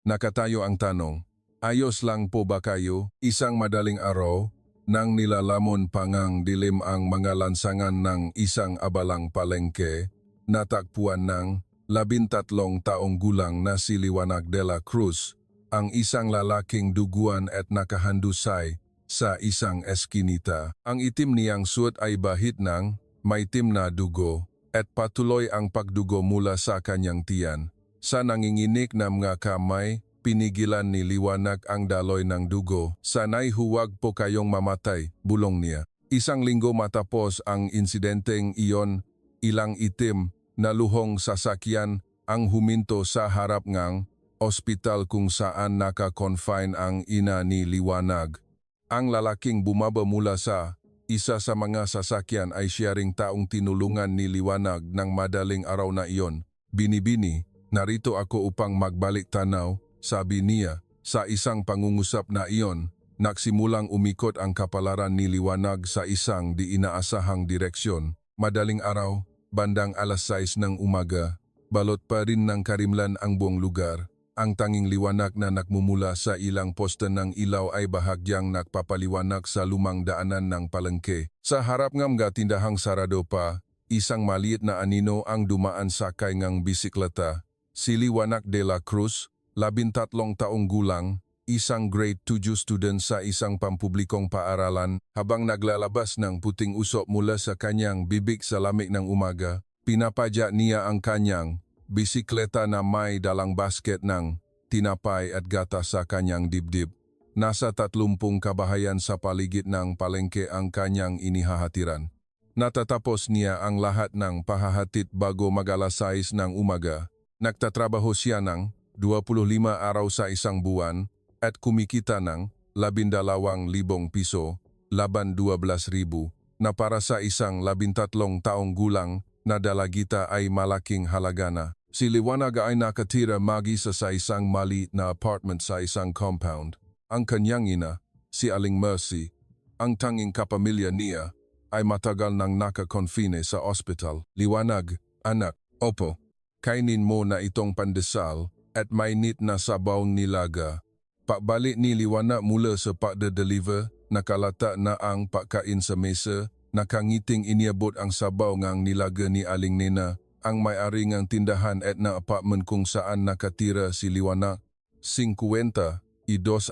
Nakatayo ang tanong, ayos lang po ba kayo? Isang madaling araw, nang nilalamon pangang dilim ang mga lansangan ng isang abalang palengke, natakpuan ng 13 taong gulang na si Liwanag de la Cruz, ang isang lalaking duguan at nakahandusay sa isang eskinita. Ang itim niyang suot ay bahid ng maitim na dugo at patuloy ang pagdugo mula sa kanyang tiyan. Sa nanginginig na mga kamay, pinigilan ni Liwanag ang daloy ng dugo. Sana'y huwag po kayong mamatay, bulong niya. Isang linggo matapos ang insidenteng iyon, ilang itim na luhong sasakyan ang huminto sa harap ng ospital kung saan naka-confine ang ina ni Liwanag. Ang lalaking bumaba mula sa isa sa mga sasakyan ay siya ring taong tinulungan ni Liwanag ng madaling araw na iyon. Binibini, narito ako upang magbalik tanaw, sabi niya. Sa isang pangungusap na iyon, nagsimulang umikot ang kapalaran ni Liwanag sa isang di inaasahang direksyon. Madaling araw, bandang alas 6 ng umaga, balot pa rin ng karimlan ang buong lugar. Ang tanging liwanag na nagmumula sa ilang poste ng ilaw ay bahagyang nagpapaliwanag sa lumang daanan ng palengke. Sa harap ng mga tindahang sarado pa, isang maliit na anino ang dumaan sakay ng bisikleta. Si Liwanag de la Cruz, 13 taong gulang, isang grade 2 student sa isang pampublikong paaralan, habang naglalabas ng puting usok mula sa kanyang bibig sa lamig ng umaga, pinapadya niya ang kanyang bisikleta na may dalang basket ng tinapay at gatas sa kanyang dibdib. Nasa 30 kabahayan sa paligid ng palengke ang kanyang inihahatiran. Natatapos niya ang lahat ng pahahatid bago mag-alas 6 ng umaga. Nagtatrabaho siya ng 25 araw sa isang buwan at kumikita ng 12,000 piso, laban 12,000, na para sa isang 13 taong gulang na dalagita ay malaking halaga na. Si Liwanag ay nakatira mag-isa sa isang maliit na apartment sa isang compound. Ang kanyang ina, si Aling Mercy, ang tanging kapamilya niya, ay matagal nang naka-confine sa ospital. Liwanag, anak, opo, kainin mo na itong pandesal at mainit na sabaw nilaga. Pagbalik ni Liwanag mula sa pagde-deliver, nakalata na ang pagkain sa mesa, nakangiting iniabot ang sabaw ngang nilaga ni Aling Nena, ang may-ari ng tindahan at na apartment kung saan nakatira si Liwanag. 52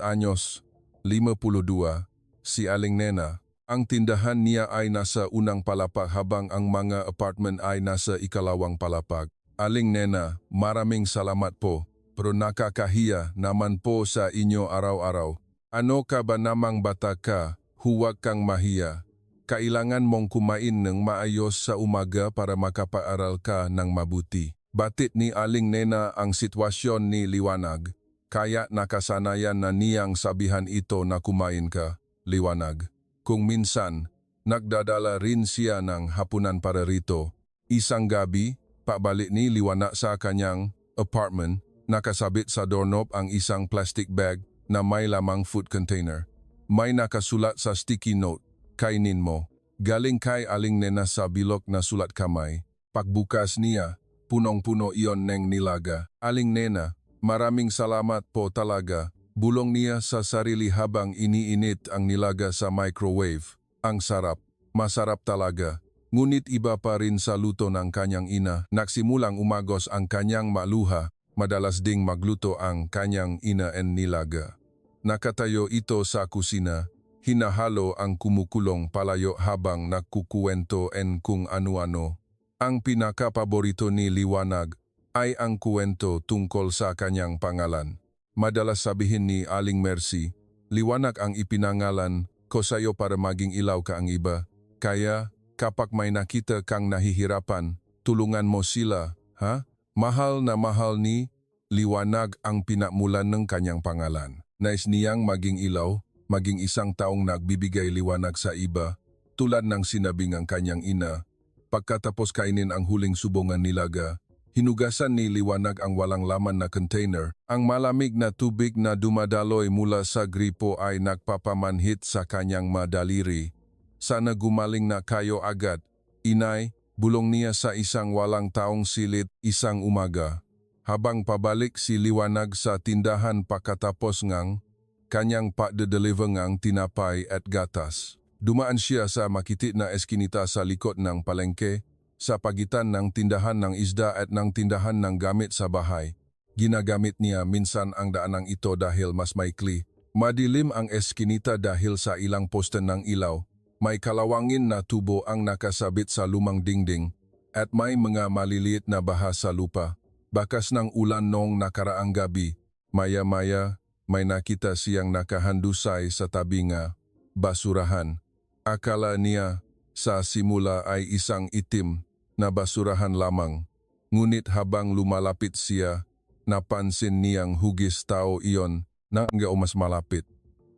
anyos, 52, si Aling Nena. Ang tindahan niya ay nasa unang palapag habang ang mga apartment ay nasa ikalawang palapag. Aling Nena, maraming salamat po, pero nakakahiya naman po sa inyo araw-araw. Ano ka ba namang bata ka, huwag kang mahiya. Kailangan mong kumain ng maayos sa umaga para makapaaral ka ng mabuti. Batid ni Aling Nena ang sitwasyon ni Liwanag, kaya nakasanayan na niyang sabihan ito na kumain ka, Liwanag. Kung minsan, nagdadala rin siya ng hapunan para rito. Isang gabi, pabalik ni Liwanag sa kanyang apartment, nakasabit sa doorknob ang isang plastic bag na may lamang food container. May nakasulat sa sticky note, kainin mo. Galing kay Aling Nena sa bilog na sulat kamay. Pagbukas niya, punong-puno iyon ng nilaga. Aling Nena, maraming salamat po talaga. Bulong niya sa sarili habang iniinit ang nilaga sa microwave. Ang sarap, masarap talaga. Ngunit iba pa rin sa luto ng kanyang ina. Nagsimulang umagos ang kanyang maluha, madalas ding magluto ang kanyang ina en nilaga. Nakatayo ito sa kusina. Hinahalo ang kumukulong palayo habang nagkukuwento en kung ano-ano. Ang pinakapaborito ni Liwanag ay ang kuwento tungkol sa kanyang pangalan. Madalas sabihin ni Aling Mercy, Liwanag ang ipinangalan ko sa'yo para maging ilaw ka ang iba. Kaya, kapag may nakita kang nahihirapan, tulungan mo sila, ha? Mahal na mahal ni Liwanag ang pinakmulan ng kanyang pangalan. Nais niyang maging ilaw, maging isang taong nagbibigay liwanag sa iba, tulad ng sinabi ng kanyang ina. Pagkatapos kainin ang huling subongan nilaga, hinugasan ni Liwanag ang walang laman na container. Ang malamig na tubig na dumadaloy mula sa gripo ay nagpapamanhit sa kanyang madaliri. Sana gumaling na kayo agad. Inay, bulong niya sa isang walang taong silid isang umaga. Habang pabalik si Liwanag sa tindahan pagkatapos ngang kanyang pa-deliver ngang tinapay at gatas. Dumaan siya sa makiti na eskinita sa likod ng palengke sa pagitan ng tindahan ng isda at ng tindahan ng gamit sa bahay. Ginagamit niya minsan ang daanang ito dahil mas maikli. Madilim ang eskinita dahil sa ilang poste ng ilaw. May kalawangin na tubo ang nakasabit sa lumang dingding at may mga maliliit na baha sa lupa. Bakas ng ulan noong nakaraang gabi, maya-maya may nakita siyang nakahandusay sa tabi nga basurahan. Akala niya sa simula ay isang itim na basurahan lamang. Ngunit habang lumalapit siya, napansin niyang hugis tao iyon na mas malapit.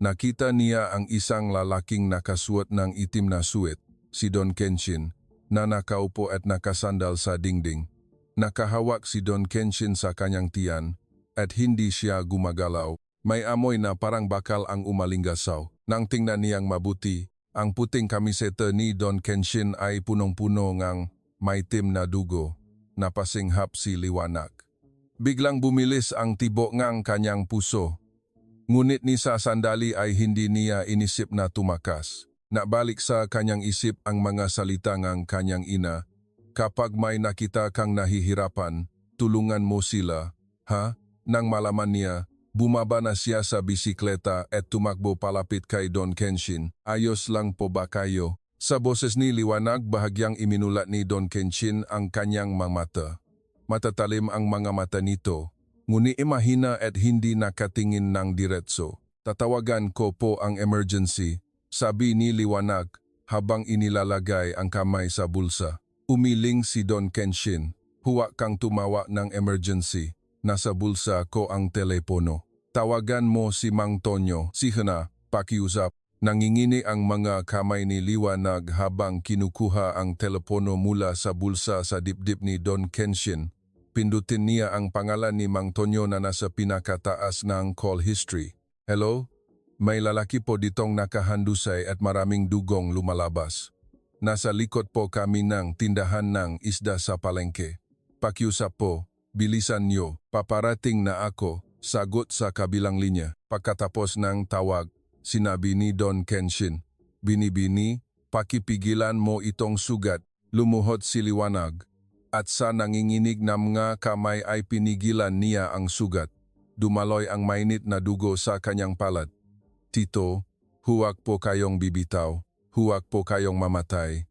Nakita niya ang isang lalaking nakasuot ng itim na suit, si Don Kenshin, na nakaupo at nakasandal sa dingding. Nakahawak si Don Kenshin sa kanyang tiyan at hindi siya gumagalaw. May amoy na parang bakal ang umalingasaw. Nang tingnan niyang mabuti, ang puting kamiseta ni Don Kenshin ay punong-puno ngang maitim na dugo. Napasinghap si Liwanag. Biglang bumilis ang tibok ngang kanyang puso. Ngunit ni sa sandali ay hindi niya inisip na tumakas. Nabalik sa kanyang isip ang mga salita ngang kanyang ina. Kapag may nakita kang nahihirapan, tulungan mo sila, ha? Nang malaman niya, bumaba na siya sa bisikleta at tumakbo palapit kay Don Kenshin. Ayos lang po ba kayo? Sa boses ni Liwanag, bahagyang iminulat ni Don Kenshin ang kanyang mga mata. Matatalim ang mga mata nito, ngunit mahina at hindi nakatingin ng diretso. Tatawagan ko po ang emergency, sabi ni Liwanag habang inilalagay ang kamay sa bulsa. Umiling si Don Kenshin. Huwag kang tumawa ng emergency. Nasa bulsa ko ang telepono. Tawagan mo si Mang Tonyo. Sige na, pakiusap. Nangingini ang mga kamay ni Liwanag habang kinukuha ang telepono mula sa bulsa sa dibdib ni Don Kenshin. Pindutin niya ang pangalan ni Mang Tonyo na nasa pinakataas ng call history. Hello? May lalaki po ditong nakahandusay at maraming dugong lumalabas. Nasa likod po kami ng tindahan ng isda sa palengke. Pakiusap po, bilisan niyo, paparating na ako, sagot sa kabilang linya. Pagkatapos ng tawag, sinabi ni Don Kenshin, "Bini-bini, pakipigilan mo itong sugat." Lumuhod si Liwanag, at sa nanginginig na mga kamay ay pinigilan niya ang sugat. Dumaloy ang mainit na dugo sa kanyang palad. "Tito, huwag po kayong bibitaw. Huwag po kayong mamatay."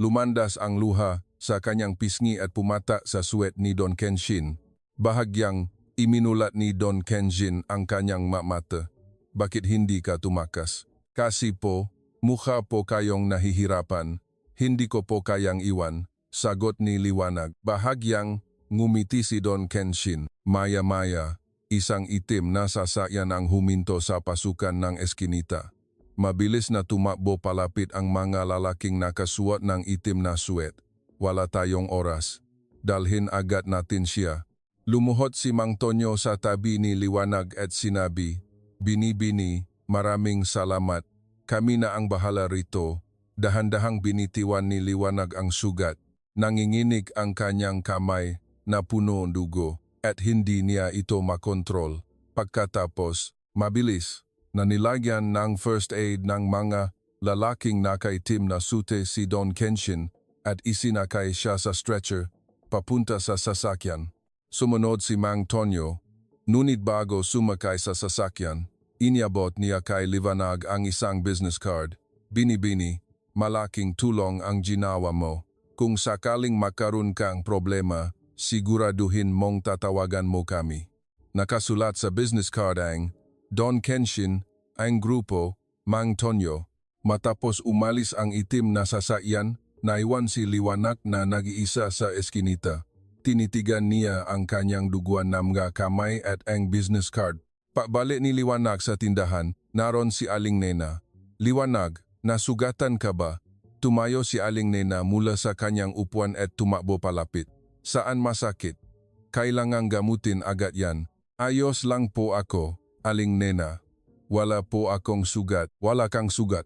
Lumandas ang luha sa kanyang pisngi at pumata sa suwet ni Don Kenshin. Bahagyang iminulat ni Don Kenshin ang kanyang mata. "Bakit hindi ka tumakas?" "Kasi po, mukha po kayong nahihirapan. Hindi ko po kayang iwan," sagot ni Liwanag. Bahagyang ngumiti si Don Kenshin. Maya-maya, isang itim na sasakyan ang huminto sa pasukan ng eskinita. Mabilis na tumakbo palapit ang mga lalaking nakasuot ng itim na suwet. "Wala tayong oras. Dalhin agad natin siya." Lumuhod si Mang Tonyo sa tabi ni Liwanag at sinabi, "Bini-bini, maraming salamat. Kami na ang bahala rito." Dahan-dahang binitiwan ni Liwanag ang sugat. Nanginginig ang kanyang kamay na puno ng dugo at hindi niya ito makontrol. Pagkatapos, mabilis na nilagyan ng first aid ng mga lalaking nakaitim na sute si Don Kenshin at isinakay siya sa stretcher papunta sa sasakyan. Sumunod si Mang Tonyo, ngunit bago sumakay sa sasakyan, iniabot niya kay Liwanag ang isang business card. "Bini-bini, malaking tulong ang ginawa mo. Kung sakaling makaroon kang problema, siguraduhin mong tatawagan mo kami." Nakasulat sa business card ang Don Kenshin, ang grupo, Mang Tonyo. Matapos umalis ang itim na sasakyan, naiwan si Liwanag na nag-iisa sa eskinita. Tinitigan niya ang kanyang duguan na mga kamay at ang business card. Pagbalik ni Liwanag sa tindahan, naroon si Aling Nena. "Liwanag, nasugatan ka ba?" Tumayo si Aling Nena mula sa kanyang upuan at tumakbo palapit. "Saan masakit? Kailangang gamutin agad yan." "Ayos lang po ako, Aling Nena. Wala po akong sugat." "Wala kang sugat?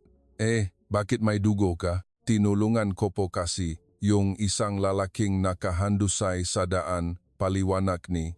Bakit may dugo ka?" "Tinulungan ko po kasi yung isang lalaking nakahandusay sa daan," paliwanag ni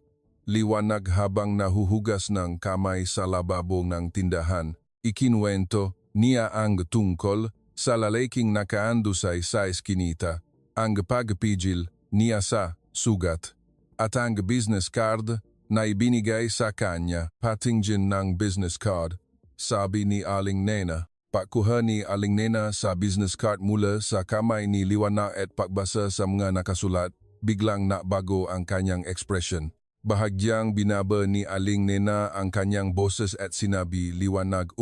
liwanag habang nahuhugas ng kamay sa lababo ng tindahan. Ikinuwento niya ang tungkol sa lalaking nakaandusay sa eskinita, ang pagpigil niya sa sugat, at ang business card na ibinigay sa kanya. Patingin ng business card, sabi ni Aling Nena. Pagkuha ni Aling Nena sa business card mula sa kamay ni Liwanag at pagbasa sa mga nakasulat, biglang nabago ang kanyang ekspresyon. Bahagyang binaba ni Aling Nena ang kanyang boses at sinabi, Liwanag,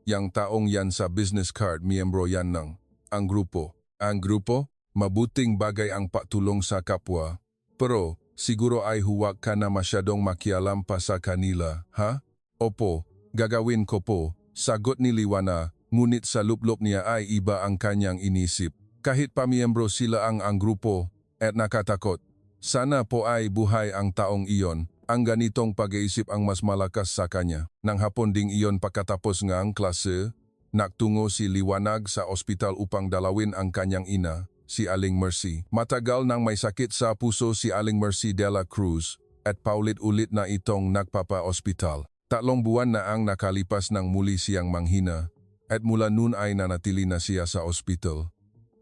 yang taong yan sa business card, miyembro yan ng ang grupo. Ang grupo? Mabuting bagay ang patulong sa kapwa. Pero siguro ay huwag ka na masyadong makialam pa sa kanila, ha? Opo, gagawin ko po, sagot ni Liwanag, ngunit sa luplop niya ay iba ang kanyang inisip. Kahit pa miyembro sila ang grupo at nakatakot, sana po ay buhay ang taong iyon. Ang ganitong pag-iisip ang mas malakas sa kanya. Nang hapon ding iyon pagkatapos ng klase, nagtungo si Liwanag sa ospital upang dalawin ang kanyang ina, si Aling Mercy. Matagal nang may sakit sa puso si Aling Mercy de la Cruz at paulit-ulit na itong nagpapa-ospital. 3 buwan na ang nakalipas nang muli siyang manghina at mula noon ay nanatili na siya sa ospital.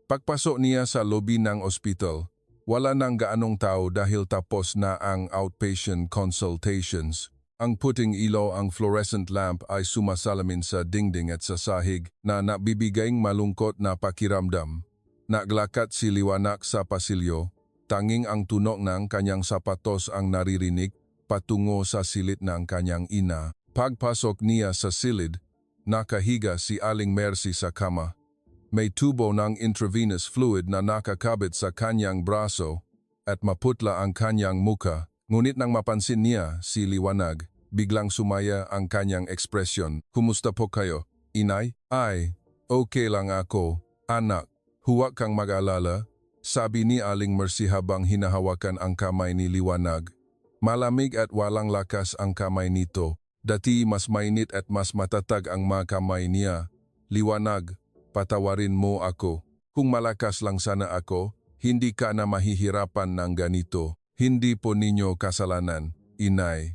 Pagpasok niya sa lobby ng ospital, wala nang gaanong tao dahil tapos na ang outpatient consultations. Ang puting ilaw ang fluorescent lamp ay sumasalamin sa dingding at sa sahig na nabibigayng malungkot na pakiramdam. Naglakad si Liwanag sa pasilyo, tanging ang tunog ng kanyang sapatos ang naririnig patungo sa silid ng kanyang ina. Pagpasok niya sa silid, nakahiga si Aling Mercy sa kama. May tubo ng intravenous fluid na nakakabit sa kanyang braso at maputla ang kanyang muka. Ngunit nang mapansin niya si Liwanag, biglang sumaya ang kanyang ekspresyon. Kumusta po kayo, inay? Ay, okay lang ako, anak. Huwag kang mag-alala, sabi ni Aling Mercy habang hinahawakan ang kamay ni Liwanag. Malamig at walang lakas ang kamay nito. Dati mas mainit at mas matatag ang mga kamay niya. Liwanag, patawarin mo ako. Kung malakas lang sana ako, hindi ka na mahihirapan ng ganito. Hindi po ninyo kasalanan, inay.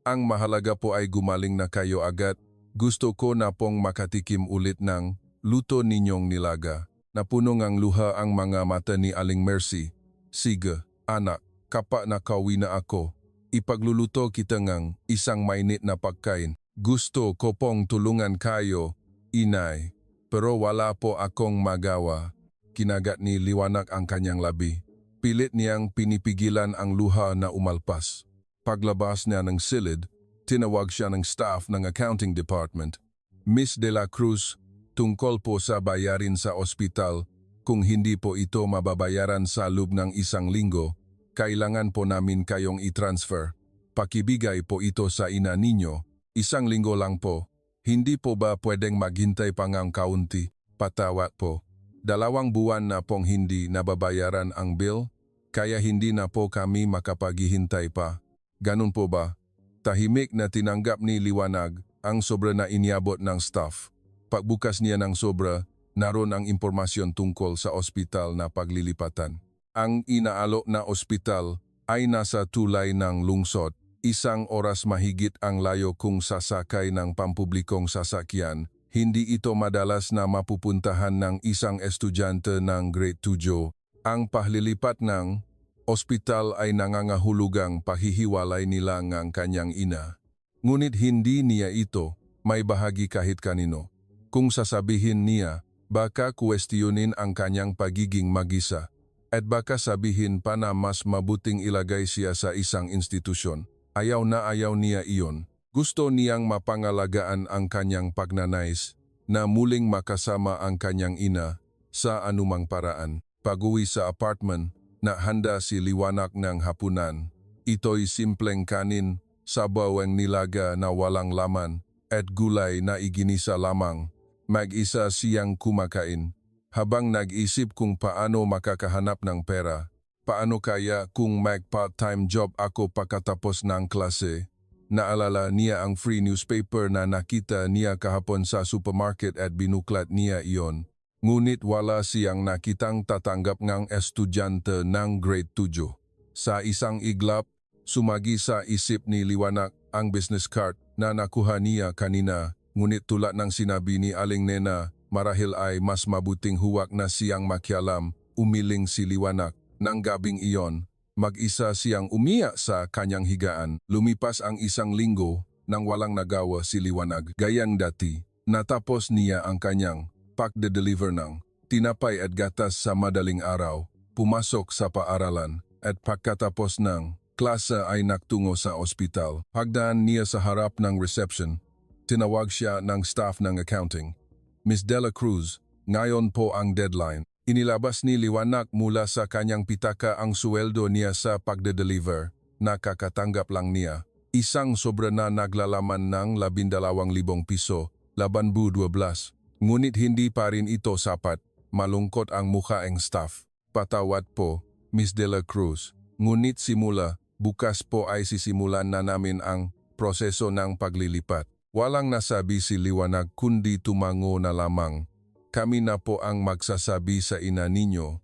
Ang mahalaga po ay gumaling na kayo agad. Gusto ko na pong makatikim ulit ng luto ninyong nilaga. Napuno ng luha ang mga mata ni Aling Mercy. Sige, anak, kapag nakauwi na ako, ipagluluto kita ng isang mainit na pagkain. Gusto ko pong tulungan kayo, inay. Pero wala po akong magawa. Kinagat ni Liwanag ang kanyang labi. Pilit niyang pinipigilan ang luha na umalpas. Paglabas niya ng silid, tinawag siya ng staff ng accounting department. Miss de la Cruz, tungkol po sa bayarin sa ospital, kung hindi po ito mababayaran sa loob ng 1 linggo, kailangan po namin kayong i-transfer. Pakibigay po ito sa ina ninyo. 1 linggo lang po. Hindi po ba pwedeng maghintay pa ng kaunti? Patawat po. 2 buwan na pong hindi nababayaran ang bill, kaya hindi na po kami makapaghihintay pa. Ganun po ba? Tahimik na tinanggap ni Liwanag ang sobra na iniabot ng staff. Pagbukas niya ng sobra, naroon ang impormasyon tungkol sa ospital na paglilipatan. Ang inaalok na ospital ay nasa tulay ng lungsod. 1 oras mahigit ang layo kung sasakay ng pampublikong sasakyan. Hindi ito madalas na mapupuntahan ng isang estudyante ng grade 2. Ang paglilipat ng ospital ay nangangahulugang pahihiwalay nila ng kanyang ina. Ngunit hindi niya ito may bahagi kahit kanino. Kung sasabihin niya, baka kwestiyonin ang kanyang pagiging mag-isa at baka sabihin pa na mas mabuting ilagay siya sa isang institusyon. Ayaw na ayaw niya iyon. Gusto niyang mapangalagaan ang kanyang pagnanais na muling makasama ang kanyang ina sa anumang paraan. Pag-uwi sa apartment, handa si Liwanag ng hapunan. Ito'y simpleng kanin, sabaw ang nilaga na walang laman at gulay na iginisa lamang. Mag-isa siyang kumakain. Habang nag-isip kung paano makakahanap ng pera, paano kaya kung mag-part-time job ako pagkatapos ng klase, naalala niya ang free newspaper na nakita niya kahapon sa supermarket at binuklat niya iyon. Ngunit wala siyang nakitang tatanggap ng estudyante ng grade 2. Sa isang iglap, Sumagi sa isip ni Liwanag ang business card na nakuha niya kanina, ngunit tulad ng sinabi ni Aling Nena, marahil ay mas mabuting huwag na siyang makialam, umiling si Liwanag. Nang gabing iyon, mag-isa siyang umiyak sa kanyang higaan. Lumipas ang isang linggo nang walang nagawa si Liwanag. Gayang dati, natapos niya ang kanyang pagde-deliver ng tinapay at gatas sa madaling araw, pumasok sa paaralan, at pagkatapos ng klase ay nagtungo sa ospital. Pagdaan niya sa harap ng reception, tinawag siya ng staff ng accounting. Miss Dela Cruz, ngayon po ang deadline. Inilabas ni Liwanag mula sa kanyang pitaka ang suweldo niya sa pagde-deliver. Nakakatanggap lang niya. Isang sobra na naglalaman ng 12,000 piso, 12. Ngunit hindi pa rin ito sapat. Malungkot ang mukha ng staff. Patawad po, Miss Dela Cruz. Ngunit simula, bukas po ay sisimulan na namin ang proseso ng paglilipat. Walang nasabi si Liwanag kundi tumango na lamang. Kami na po ang magsasabi sa ina ninyo.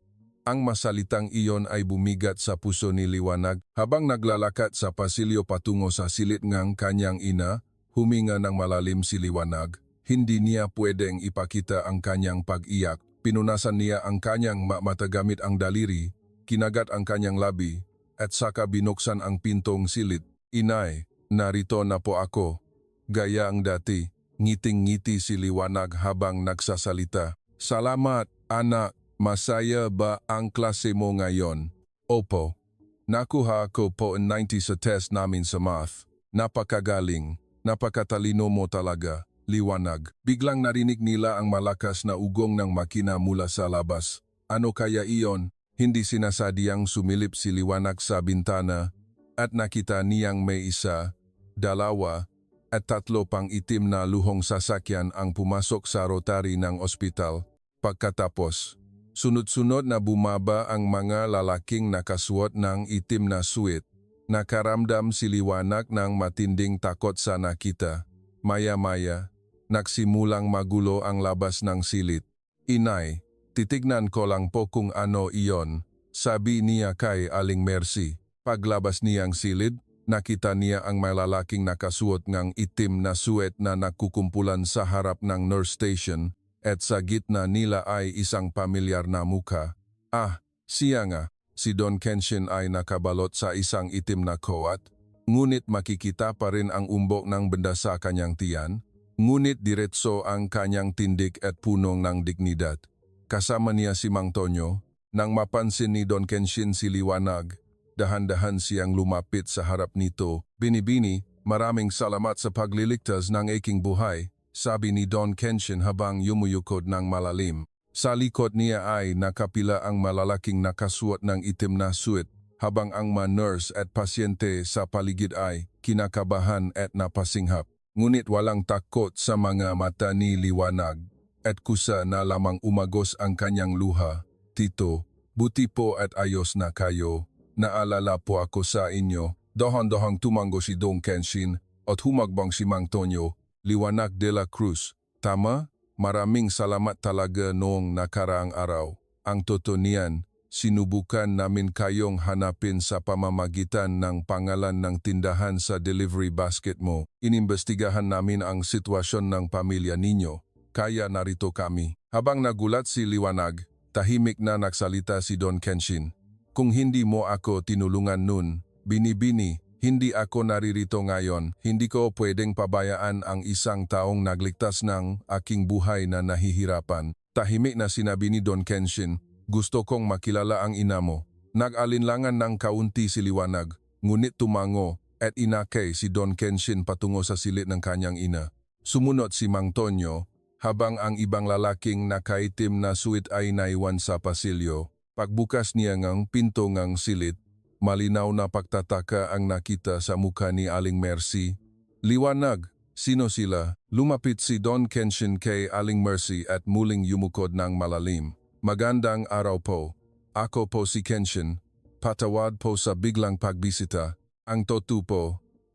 Ang masalitang iyon ay bumigat sa puso ni Liwanag habang naglalakad sa pasilyo patungo sa silid ng kanyang ina, huminga ng malalim si Liwanag. Hindi niya pwedeng ipakita ang kanyang pag-iyak. Pinunasan niya ang kanyang mata gamit ang daliri, kinagat ang kanyang labi, at saka binuksan ang pintong silid. Inay, narito na po ako. Gaya ang dati. Ngiting-ngiti si Liwanag habang nagsasalita. Salamat, anak. Masaya ba ang klase mo ngayon? Opo. Nakuha ko po 90 sa test namin sa math. Napakagaling. Napakatalino mo talaga, Liwanag. Biglang narinig nila ang malakas na ugong ng makina mula sa labas. Ano kaya iyon? Hindi sinasadyang sumilip si Liwanag sa bintana at nakita niyang may isa, dalawa, at 3 pang itim na luhong sasakyan ang pumasok sa rotary ng ospital. Pagkatapos, sunod-sunod na bumaba ang mga lalaking nakasuot ng itim na suit. Nakaramdam si Liwanag ng matinding takot sa nakita. Maya-maya, nagsimulang magulo ang labas ng silid. Inay, titignan ko lang po kung ano iyon, sabi niya kay Aling Mercy. Paglabas niyang silid, nakita niya ang malalaking nakasuot ng itim na suet na nagkukumpulan sa harap ng nurse station at sa gitna nila ay isang pamilyar na muka. Ah, siya nga, si Don Kenshin ay nakabalot sa isang itim na coat, ngunit makikita pa rin ang umbok ng benda sa kanyang tiyan, ngunit diretso ang kanyang tindig at punong ng dignidad. Kasama niya si Mang Tonyo. Nang mapansin ni Don Kenshin si Liwanag, dahan-dahan siyang lumapit sa harap nito. Binibini, maraming salamat sa pagliligtas ng aking buhay, sabi ni Don Kenshin habang yumuyukod ng malalim. Sa likod niya ay nakapila ang malalaking nakasuot ng itim na suit, habang ang mga nurse at pasyente sa paligid ay kinakabahan at napasinghap. Ngunit walang takot sa mga mata ni Liwanag, at kusa na lamang umagos ang kanyang luha. Tito, buti po at ayos na kayo. Naalala po ako sa inyo. Dahan-dahang tumango si Don Kenshin at humagbang si Mang Tonyo. Liwanag de la Cruz. Tama? Maraming salamat talaga noong nakaraang araw. Ang totoo niyan, sinubukan namin kayong hanapin sa pamamagitan ng pangalan ng tindahan sa delivery basket mo. Inimbestigahan namin ang sitwasyon ng pamilya ninyo. Kaya narito kami. Habang nagulat si Liwanag, tahimik na nagsalita si Don Kenshin. Kung hindi mo ako tinulungan nun, binibini, hindi ako naririto ngayon. Hindi ko pwedeng pabayaan ang isang taong nagligtas ng aking buhay na nahihirapan. Tahimik na sinabi ni Don Kenshin, gusto kong makilala ang ina mo. Nag-alinlangan ng kaunti si Liwanag, ngunit tumango at inakay si Don Kenshin patungo sa silid ng kanyang ina. Sumunod si Mang Tonyo, habang ang ibang lalaking nakaitim na suit ay naiwan sa pasilyo. Pagbukas niya ng pinto ng silid, malinaw na pagtataka ang nakita sa mukha ni Aling Mercy. Liwanag, sino sila? Lumapit si Don Kenshin kay Aling Mercy at muling yumukod ng malalim. Magandang araw po. Ako po si Kenshin. Patawad po sa biglang pagbisita. Ang totoo po,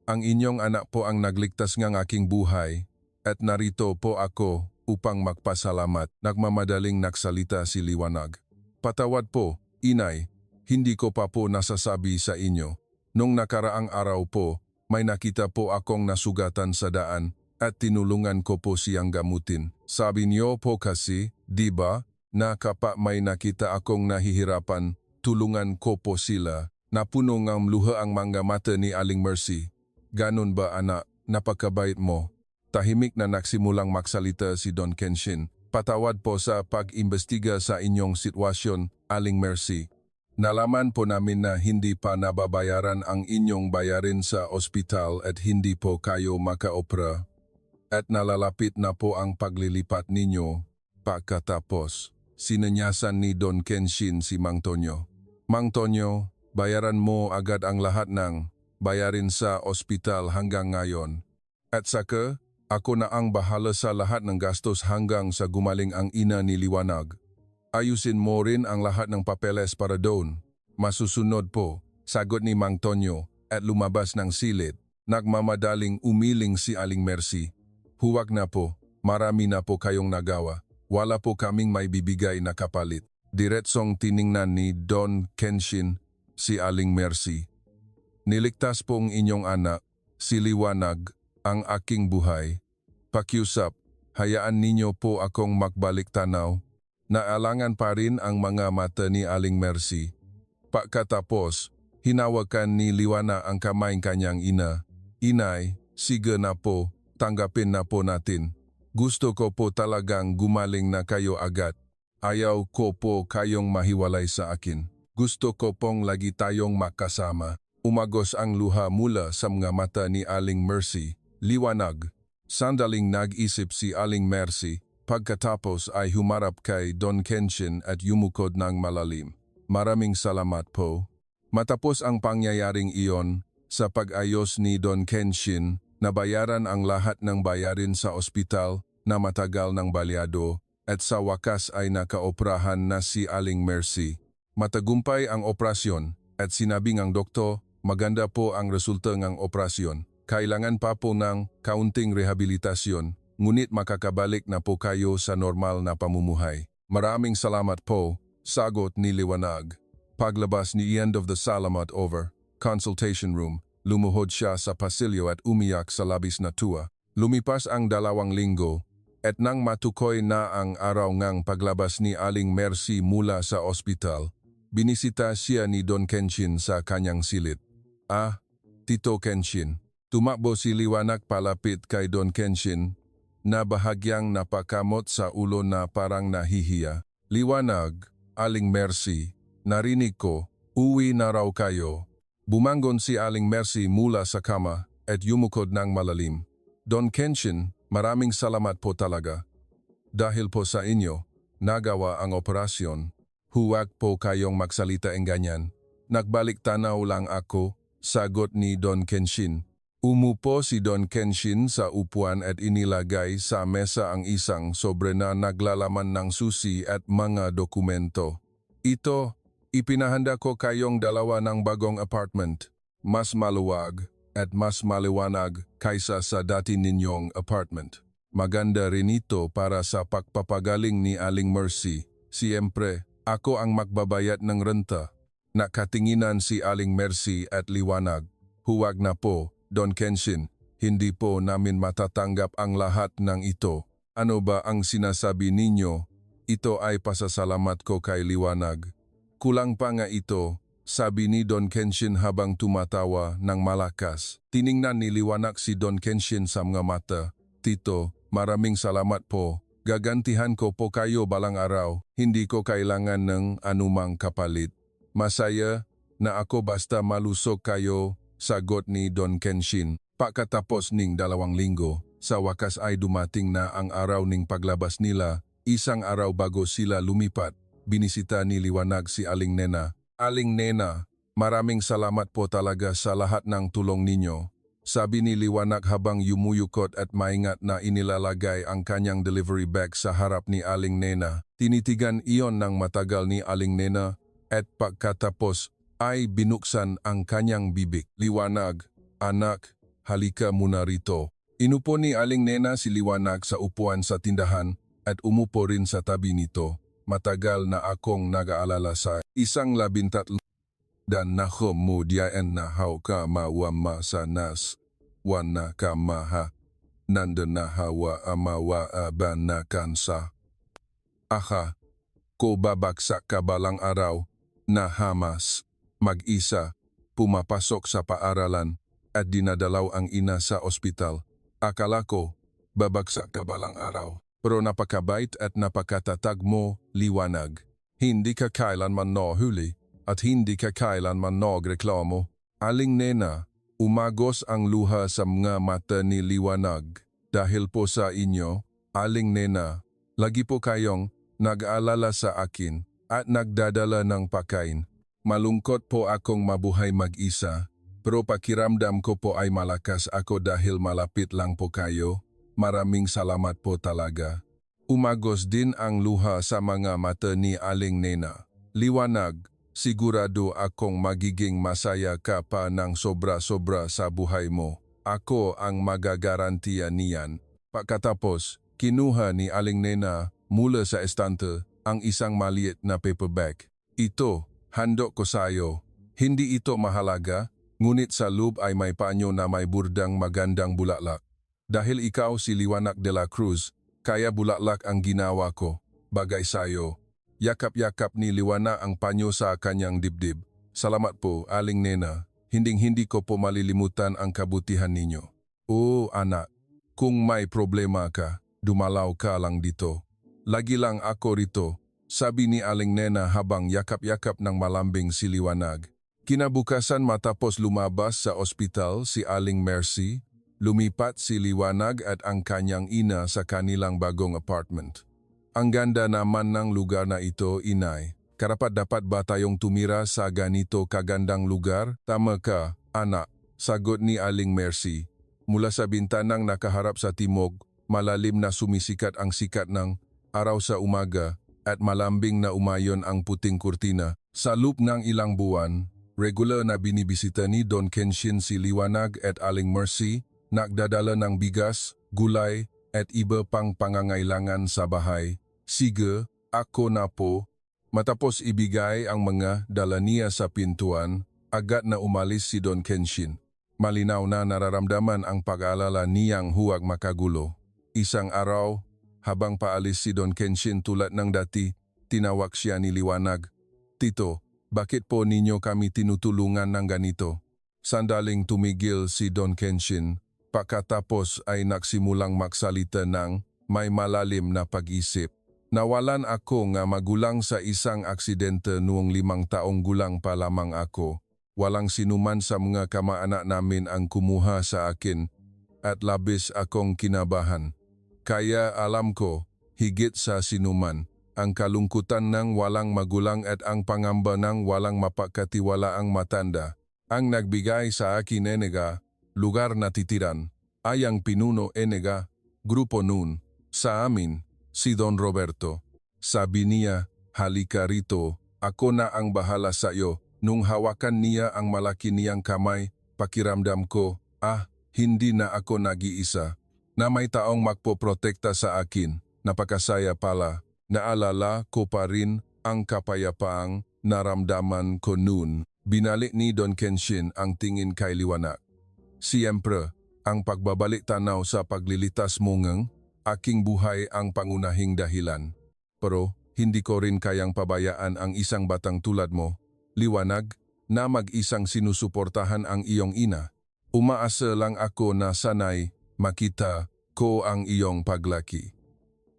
ang inyong anak po ang nagligtas ng aking buhay at narito po ako upang magpasalamat. Nagmamadaling nagsalita si Liwanag. Patawad po, inay, hindi ko pa po nasasabi sa inyo. Nung nakaraang araw po, may nakita po akong nasugatan sa daan at tinulungan ko po siyang gamutin. Sabi niyo po kasi, di ba, na kapag may nakita akong nahihirapan, tulungan ko po sila. Napuno ng luha ang mga mata ni Aling Mercy. Ganon ba anak, napakabait mo? Tahimik na nagsimulang magsalita si Don Kenshin. Patawad po sa pag-imbestiga sa inyong sitwasyon, Aling Mercy. Nalaman po namin na hindi pa nababayaran ang inyong bayarin sa ospital at hindi po kayo makaopera. At nalalapit na po ang paglilipat ninyo. Pagkatapos, sinanyasan ni Don Kenshin si Mang Tonyo. Mang Tonyo, bayaran mo agad ang lahat ng bayarin sa ospital hanggang ngayon. At saka, ako na ang bahala sa lahat ng gastos hanggang sa gumaling ang ina ni Liwanag. Ayusin mo rin ang lahat ng papeles para doon. Masusunod po, sagot ni Mang Tonyo at lumabas ng silid. Nagmamadaling umiling si Aling Mercy. Huwag na po, marami na po kayong nagawa. Wala po kaming may bibigay na kapalit. Diretsong tiningnan ni Don Kenshin si Aling Mercy. Niligtas pong inyong anak, si Liwanag, ang aking buhay. Pakiusap, hayaan ninyo po akong magbalik tanaw. Naalangan pa rin ang mga mata ni Aling Mercy. Pagkatapos, hinawakan ni Liwana ang kamay kanyang ina. Inay, sige na po, tanggapin na po natin. Gusto ko po talagang gumaling na kayo agad. Ayaw ko po kayong mahiwalay sa akin. Gusto ko pong lagi tayong makasama. Umagos ang luha mula sa mga mata ni Aling Mercy. Liwanag. Sandaling nag-isip si Aling Mercy. Pagkatapos ay humarap kay Don Kenshin at yumukod ng malalim. Maraming salamat po. Matapos ang pangyayaring iyon, sa pag-ayos ni Don Kenshin, nabayaran ang lahat ng bayarin sa ospital na matagal ng balyado at sa wakas ay nakaoprahan na si Aling Mercy. Matagumpay ang operasyon at sinabi ng doktor, maganda po ang resulta ng operasyon. Kailangan pa po ng kaunting rehabilitasyon, ngunit makakabalik na po kayo sa normal na pamumuhay. Maraming salamat po, sagot ni Liwanag. Paglabas ni End of the Salamat over, consultation room, lumuhod siya sa pasilyo at umiyak sa labis na tuwa. Lumipas ang 2 linggo, at nang matukoy na ang araw ngang paglabas ni Aling Mercy mula sa ospital, binisita siya ni Don Kenshin sa kanyang silid. Ah, Tito Kenshin. Tumakbo si Liwanag palapit kay Don Kenshin na bahagyang napakamot sa ulo na parang nahihiya. Liwanag, Aling Mercy, narinig ko, uwi na raw kayo. Bumangon si Aling Mercy mula sa kama at yumukod ng malalim. Don Kenshin, maraming salamat po talaga. Dahil po sa inyo, nagawa ang operasyon. Huwag po kayong magsalita ng ganyan. Nagbalik tanaw lang ako, sagot ni Don Kenshin. Umupo si Don Kenshin sa upuan at inilagay sa mesa ang isang sobre na naglalaman ng susi at mga dokumento. Ito, ipinahanda ko kayong 2 ng bagong apartment. Mas maluwag at mas maliwanag kaysa sa dati ninyong apartment. Maganda rin ito para sa pagpapagaling ni Aling Mercy. Siyempre, ako ang magbabayad ng renta. Nakatinginan si Aling Mercy at Liwanag. Huwag na po, Don Kenshin, hindi po namin matatanggap ang lahat ng ito. Ano ba ang sinasabi ninyo? Ito ay pasasalamat ko kay Liwanag. Kulang pa nga ito, sabi ni Don Kenshin habang tumatawa ng malakas. Tiningnan ni Liwanag si Don Kenshin sa mga mata. Tito, maraming salamat po. Gagantihan ko po kayo balang araw. Hindi ko kailangan ng anumang kapalit. Masaya na ako basta malusog kayo, sagot ni Don Kenshin. Pagkatapos ning 2 linggo, sa wakas ay dumating na ang araw ning paglabas nila. Isang araw bago sila lumipat, binisita ni Liwanag si Aling Nena. Aling Nena, maraming salamat po talaga sa lahat ng tulong ninyo. Sabi ni Liwanag habang yumuyukot at maingat na inilalagay ang kanyang delivery bag sa harap ni Aling Nena. Tinitigan iyon ng matagal ni Aling Nena at pagkatapos ay binuksan ang kanyang bibig. Liwanag, anak, halika muna rito. Inupo ni Aling Nena si Liwanag sa upuan sa tindahan at umupo rin sa tabi nito. Matagal na akong nag-aalala sa 13 dan nakemudian nahaw ka mawama sanas wana kamaha nandanahawa amawa abanakansa. Aha, ko babagsak ka balang araw na Hamas, mag-isa, pumapasok sa paaralan at dinadalaw ang ina sa ospital. Akala ko, babagsak ka balang araw. Pero napakabait at napakatatag mo, liwanag. Hindi ka kailanman nahuli at hindi ka kailanman nagreklamo. Aling Nena, umagos ang luha sa mga mata ni liwanag. Dahil po sa inyo, Aling Nena, lagi po kayong nag-aalala sa akin at nagdadala ng pagkain. Malungkot po akong mabuhay mag-isa, pero pakiramdam ko po ay malakas ako dahil malapit lang po kayo. Maraming salamat po talaga. Umagos din ang luha sa mga mata ni Aling Nena. Liwanag, sigurado akong magiging masaya ka pa ng sobra-sobra sa buhay mo. Ako ang magagarantiya niyan. Pagkatapos, kinuha ni Aling Nena mula sa estante ang isang maliit na paperback. Ito, handog ko sa'yo. Hindi ito mahalaga, ngunit sa loob ay may panyo na may burdang magandang bulaklak. Dahil ikaw si Liwanag de la Cruz, kaya bulaklak ang ginawa ko, bagay sayo. Yakap-yakap ni Liwanag ang panyo sa kanyang dibdib. Salamat po, Aling Nena. Hinding-hindi ko po malilimutan ang kabutihan ninyo. Oo, anak. Kung may problema ka, dumalaw ka lang dito. Lagi lang ako rito, sabi ni Aling Nena habang yakap-yakap ng malambing si Liwanag. Kinabukasan matapos lumabas sa ospital si Aling Mercy, lumipat si Liwanag at ang kanyang ina sa kanilang bagong apartment. Ang ganda naman ng lugar na ito, inay. Karapat-dapat ba tayong tumira sa ganito kagandang lugar? Tama ka, anak, sagot ni Aling Mercy. Mula sa bintanang nakaharap sa timog, malalim na sumisikat ang sikat ng araw sa umaga at malambing na umayon ang puting kurtina. Sa loob ng ilang buwan, regular na binibisita ni Don Kenshin si Liwanag at Aling Mercy, nagdadala ng bigas, gulay, at iba pang pangangailangan sa bahay. Sige, ako na po. Matapos ibigay ang mga dala niya sa pintuan, agad na umalis si Don Kenshin. Malinaw na nararamdaman ang pag-aalala niyang huwag makagulo. Isang araw, habang paalis si Don Kenshin tulad ng dati, tinawag siya ni Liwanag. Tito, bakit po ninyo kami tinutulungan ng ganito? Sandaling tumigil si Don Kenshin. Pagkatapos ay nagsimulang magsalita ng may malalim na pag-isip. Nawalan ako nga magulang sa isang aksidente noong 5 taong gulang pa lamang ako. Walang sinuman sa mga kamaanak namin ang kumuha sa akin at labis akong kinabahan. Kaya alam ko, higit sa sinuman, ang kalungkutan ng walang magulang at ang pangamba ng walang mapagkatiwalaang matanda. Ang nagbigay sa akin enega, lugar na titiran, ay ang pinuno enega, grupo nun, sa amin, si Don Roberto. Sabi niya, halika rito, ako na ang bahala sa iyo. Nung hawakan niya ang malaki niyang kamay, pakiramdam ko, hindi na ako nag-iisa. Na may taong magpoprotekta sa akin, napakasaya pala. Naalala ko pa rin ang kapayapaang naramdaman ko noon. Binalik ni Don Kenshin ang tingin kay Liwanag. Siyempre, ang pagbabalik tanaw sa paglilitas mo ngang, aking buhay ang pangunahing dahilan. Pero hindi ko rin kayang pabayaan ang isang batang tulad mo, Liwanag, na mag-isang sinusuportahan ang iyong ina. Umaasa lang ako na sanay makita ko ang iyong paglaki.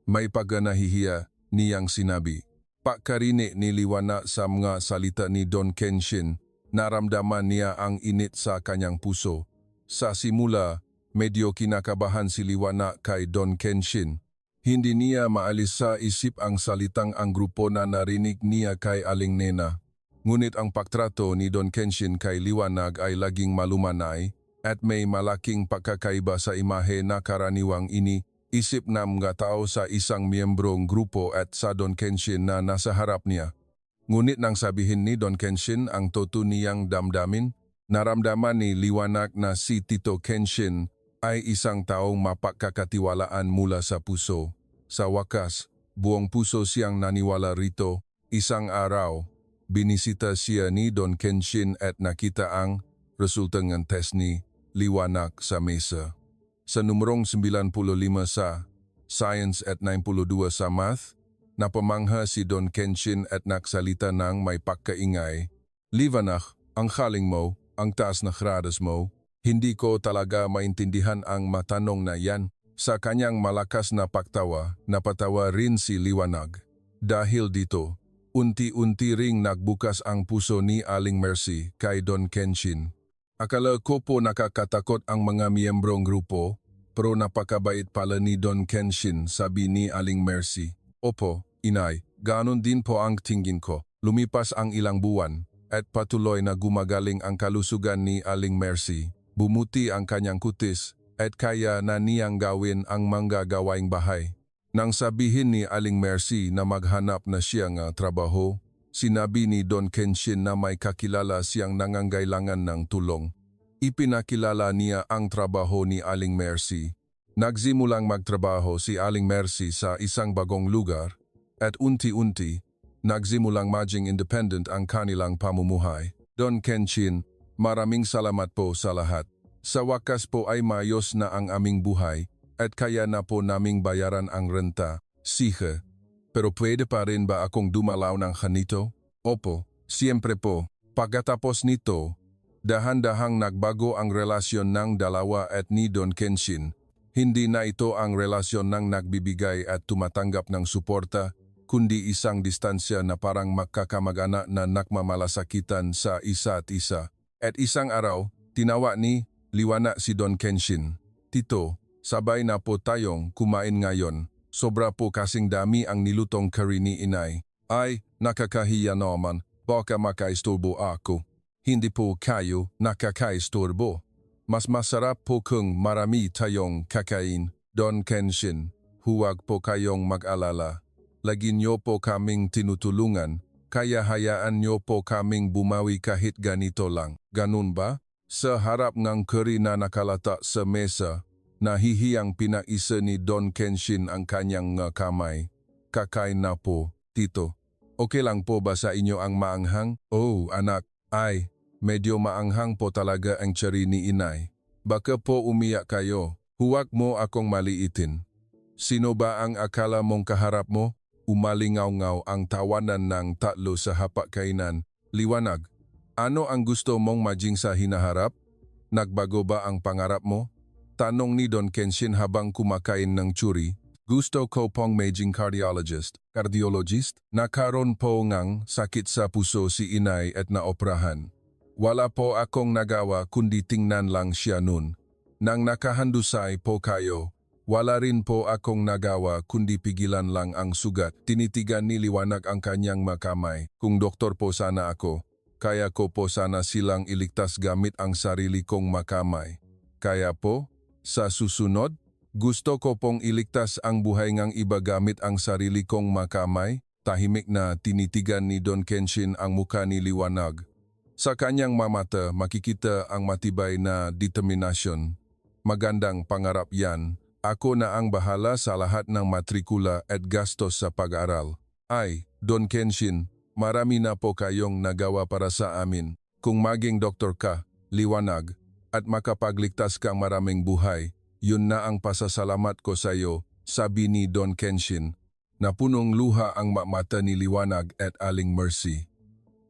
May pagnahihiya niyang sinabi. Pagkarinig ni Liwanag sa mga salita ni Don Kenshin, naramdaman niya ang init sa kanyang puso. Sa simula, medyo kinakabahan si Liwanag kay Don Kenshin. Hindi niya maalis sa isip ang salitang ang grupo na narinig niya kay Aling Nena. Ngunit ang pagtrato ni Don Kenshin kay Liwanag ay laging malumanay at may malaking pagkakaiba sa imahe na karaniwang iniisip ng mga tao sa isang miyembrong grupo at sa Don Kenshin na nasa harap niya. Ngunit nang sabihin ni Don Kenshin ang totoo niyang damdamin, naramdaman ni Liwanag na si Tito Kenshin ay isang taong mapagkakatiwalaan mula sa puso. Sa wakas, buong puso siyang naniwala rito, isang araw, binisita siya ni Don Kenshin at nakita ang resulta ng test ni Liwanag sa mesa. Sa numerong 95 sa Science at 92 sa Math, napamangha si Don Kenshin at naksalita ng may pagkaingay. Liwanag, ang galing mo, ang taas na gradas mo, hindi ko talaga maintindihan ang matanong na yan. Sa kanyang malakas na pagtawa, napatawa rin si Liwanag. Dahil dito, unti-unti ring nagbukas ang puso ni Aling Mercy kay Don Kenshin. Akala ko po nakakatakot ang mga miyembrong grupo, pero napakabait pala ni Don Kenshin, sabi ni Aling Mercy. Opo, inay, ganon din po ang tingin ko. Lumipas ang ilang buwan, at patuloy na gumagaling ang kalusugan ni Aling Mercy. Bumuti ang kanyang kutis, at kaya na niyang gawin ang mga gawaing bahay. Nang sabihin ni Aling Mercy na maghanap na siya ng trabaho, sinabi ni Don Kenshin na may kakilala siyang nangangailangan ng tulong. Ipinakilala niya ang trabaho ni Aling Mercy. Nagsimulang magtrabaho si Aling Mercy sa isang bagong lugar at unti-unti, nagsimulang maging independent ang kanilang pamumuhay. Don Kenshin, maraming salamat po sa lahat. Sa wakas po ay maayos na ang aming buhay at kaya na po naming bayaran ang renta. Sige, pero pwede pa rin ba akong dumalaw ng ganito? Opo, siyempre po. Pagkatapos nito, dahan-dahang nagbago ang relasyon ng dalawa at ni Don Kenshin. Hindi na ito ang relasyon ng nagbibigay at tumatanggap ng suporta, kundi isang distansya na parang magkakamag-anak na nakmamalasakitan sa isa't isa. At isang araw, tinawa ni Liwanag si Don Kenshin. Tito, sabay na po tayong kumain ngayon. Sobra po kasing dami ang nilutong curry ni inay. Ay, nakakahiya naman. Baka makaisturbo ako. Hindi po kayo nakakaisturbo. Mas masarap po kung marami tayong kakain. Don Kenshin, huwag po kayong mag-alala. Lagi niyo po kaming tinutulungan, kaya hayaan niyo po kaming bumawi kahit ganito lang. Ganun ba? Sa harap ng curry na nakalata sa mesa, nahihiyang pinaisa ni Don Kenshin ang kanyang kamay. Kakain na po, tito. Okay lang po ba sa inyo ang maanghang? Oh, anak, ay, medyo maanghang po talaga ang cherry ni inay. Baka po umiyak kayo, huwag mo akong maliitin. Sino ba ang akala mong kaharap mo? Umalingaw-ngaw ang tawanan ng tatlo sa hapagkainan. Liwanag, ano ang gusto mong maging sa hinaharap? Nagbago ba ang pangarap mo? Tanong ni Don Kenshin habang kumakain ng churi. Gusto ko pong maging cardiologist. Nakaroon po ngang sakit sa puso si inay at naoprahan. Wala po akong nagawa kundi tingnan lang siya nun. Nang nakahandusay po kayo, wala rin po akong nagawa kundi pigilan lang ang sugat. Tinitigan ni Liwanag ang kanyang makamay. Kung doktor po sana ako, kaya ko po sana silang iligtas gamit ang sarili kong makamay. Kaya po, sa susunod, gusto ko pong iligtas ang buhay ng iba gamit ang sarili kong makamay. Tahimik na tinitigan ni Don Kenshin ang muka ni Liwanag. Sa kanyang mamata makikita ang matibay na determinasyon. Magandang pangarap yan. Ako na ang bahala sa lahat ng matrikula at gastos sa pag-aaral. Ay, Don Kenshin, marami na po kayong nagawa para sa amin. Kung maging doktor ka, Liwanag, at makapagligtas kang maraming buhay, yun na ang pasasalamat ko sa iyo, sabi ni Don Kenshin. Napunong luha ang mata ni Liwanag at Aling Mercy.